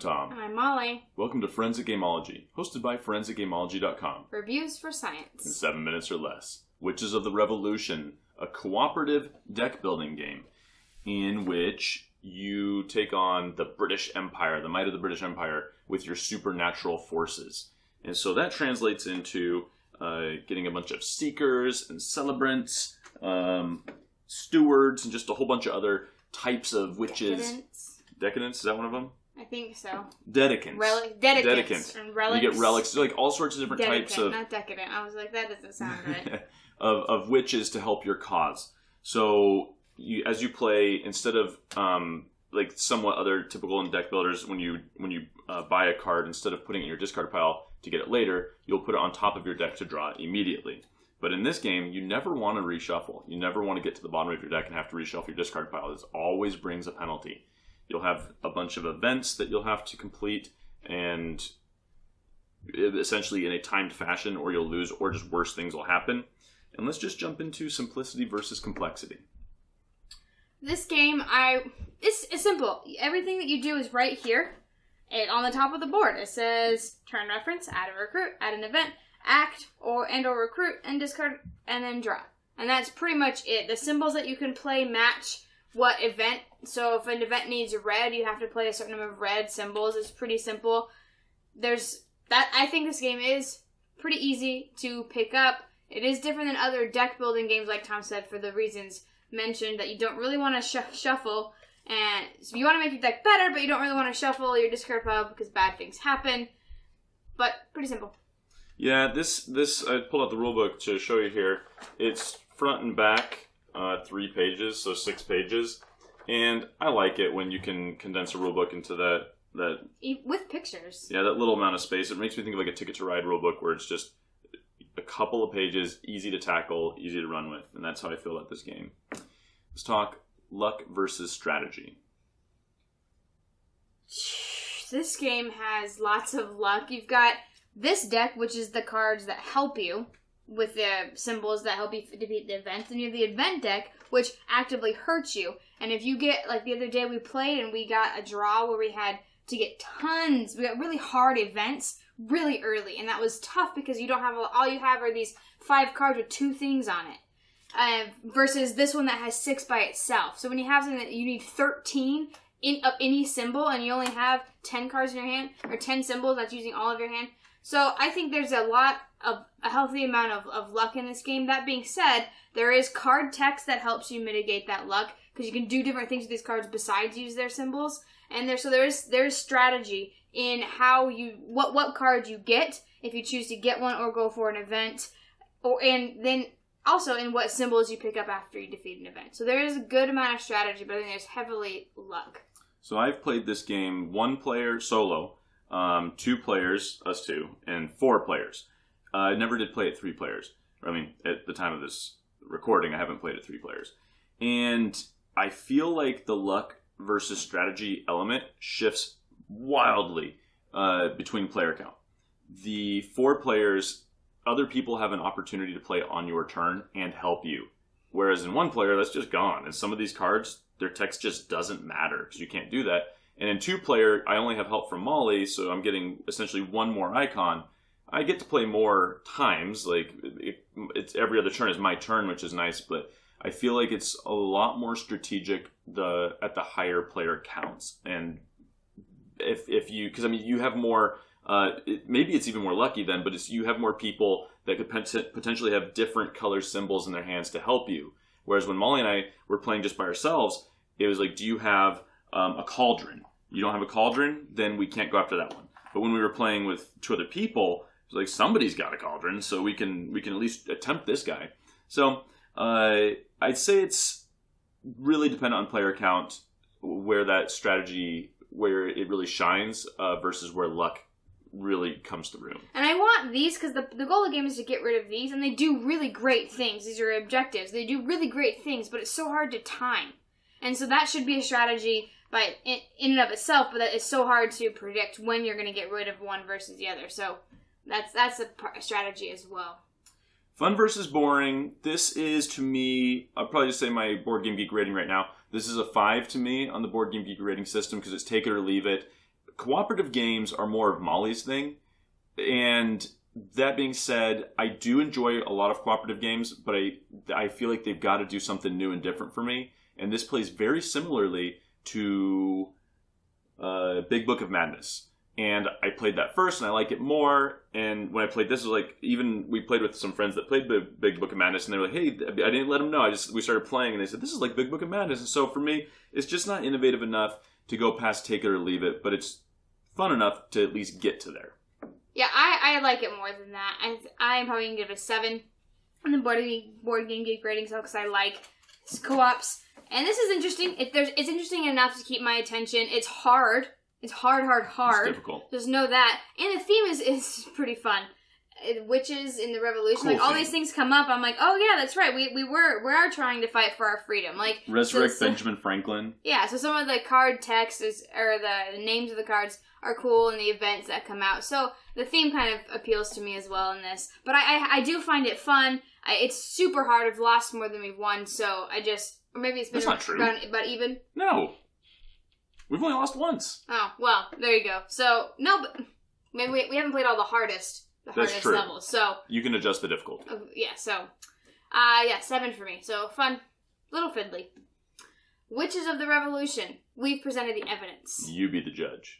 Tom. And I'm Molly. Welcome to Friends at Gameology, hosted by friends@gameology.com. Reviews for science. In 7 minutes or less. Witches of the Revolution, a cooperative deck building game in which you take on the British Empire, the might of the British Empire, with your supernatural forces. And so that translates into getting a bunch of seekers and celebrants, stewards, and just a whole bunch of other types of witches. Decadents, is that one of them? I think so. Dedicants. Dedicants. And relics. You get relics. There's like all sorts of different types of... not decadent. I was like, that doesn't sound right. of witches to help your cause. So as you play, instead of like somewhat other typical in deck builders, when you buy a card, instead of putting it in your discard pile to get it later, you'll put it on top of your deck to draw it immediately. But in this game, you never want to reshuffle. You never want to get to the bottom of your deck and have to reshuffle your discard pile. This always brings a penalty. You'll have a bunch of events that you'll have to complete, and essentially in a timed fashion, or you'll lose, or just worse things will happen. And let's just jump into simplicity versus complexity. This game, it's simple. Everything that you do is right here, and on the top of the board. It says turn reference, add a recruit, add an event, act or recruit, and discard, and then draw. And that's pretty much it. The symbols that you can play match what event. So if an event needs red, you have to play a certain number of red symbols. It's pretty simple. I think this game is pretty easy to pick up. It is different than other deck building games, like Tom said, for the reasons mentioned, that you don't really want to shuffle. And so you want to make your deck better, but you don't really want to shuffle your discard pile because bad things happen. But pretty simple. Yeah, this I pulled out the rulebook to show you here. It's front and back, 3 pages, so 6 pages. And I like it when you can condense a rulebook into that with pictures. Yeah, that little amount of space. It makes me think of like a Ticket to Ride rulebook where it's just a couple of pages, easy to tackle, easy to run with. And that's how I feel about this game. Let's talk luck versus strategy. This game has lots of luck. You've got this deck, which is the cards that help you with the symbols that help you defeat the events. And you have the event deck, which actively hurts you. And if you get, like the other day we played and we got a draw where we had to get we got really hard events really early. And that was tough because you don't have, all you have are these 5 cards with 2 things on it. Versus this one that has 6 by itself. So when you have something that you need 13 of any symbol and you only have 10 cards in your hand, or 10 symbols, that's using all of your hand. So I think there's a healthy amount of luck in this game. That being said, there is card text that helps you mitigate that luck, because you can do different things with these cards besides use their symbols. And there's strategy in how what cards you get if you choose to get one or go for an event, and then also in what symbols you pick up after you defeat an event. So there is a good amount of strategy, but I think there's heavily luck. So I've played this game 1 player solo, 2 players, us 2, and 4 players. I never did play it 3 players. I mean, at the time of this recording, I haven't played it 3 players. And I feel like the luck versus strategy element shifts wildly between player count. The 4 players, other people have an opportunity to play on your turn and help you. Whereas in 1 player, that's just gone. And some of these cards, their text just doesn't matter because you can't do that. And in 2 player, I only have help from Molly, so I'm getting essentially 1 more icon. I get to play more times. Like it's every other turn is my turn, which is nice, but I feel like it's a lot more strategic at the higher player counts. And if you, because I mean you have more. Maybe it's even more lucky then, but you have more people that could potentially have different color symbols in their hands to help you. Whereas when Molly and I were playing just by ourselves, it was like, do you have a cauldron? You don't have a cauldron, then we can't go after that one. But when we were playing with 2 other people, it was like, somebody's got a cauldron, so we can at least attempt this guy. So I'd say it's really dependent on player count where that strategy, where it really shines versus where luck really comes through. And I want these because the goal of the game is to get rid of these, and they do really great things. These are objectives. They do really great things, but it's so hard to time. And so that should be a strategy in and of itself, but that is so hard to predict when you're going to get rid of one versus the other. So that's a strategy as well. Fun versus boring. This is, to me, I'll probably just say my Board Game Geek rating right now. This is a 5 to me on the Board Game Geek rating system because it's take it or leave it. cooperative games are more of Molly's thing. And that being said, I do enjoy a lot of cooperative games, but I feel like they've got to do something new and different for me. And this plays very similarly to Big Book of Madness. And I played that first, and I like it more. And when I played this, it was like, even we played with some friends that played Big Book of Madness, and they were like, hey, I didn't let them know. We started playing, and they said, this is like Big Book of Madness. And so for me, it's just not innovative enough to go past take it or leave it, but it's fun enough to at least get to there. Yeah, I like it more than that. I'm probably going to give it a 7 on the Board Game Geek rating scale because I like co-ops. And this is interesting. It's interesting enough to keep my attention. It's hard. It's hard. It's difficult. Just know that. And the theme is pretty fun. Witches in the Revolution. Cool all these things come up. I'm like, oh yeah, that's right. We are trying to fight for our freedom. Like Resurrect Benjamin Franklin. Yeah, so some of the card text or the names of the cards are cool in the events that come out. So the theme kind of appeals to me as well in this. But I do find it fun. It's super hard. I've lost more than we've won, so or maybe it's been That's not true. About even. No. We've only lost once. Oh, well, there you go. So, no, but maybe we haven't played all the hardest levels. So you can adjust the difficulty. Yeah, so 7 for me. So fun, little fiddly. Witches of the Revolution. We've presented the evidence. You be the judge.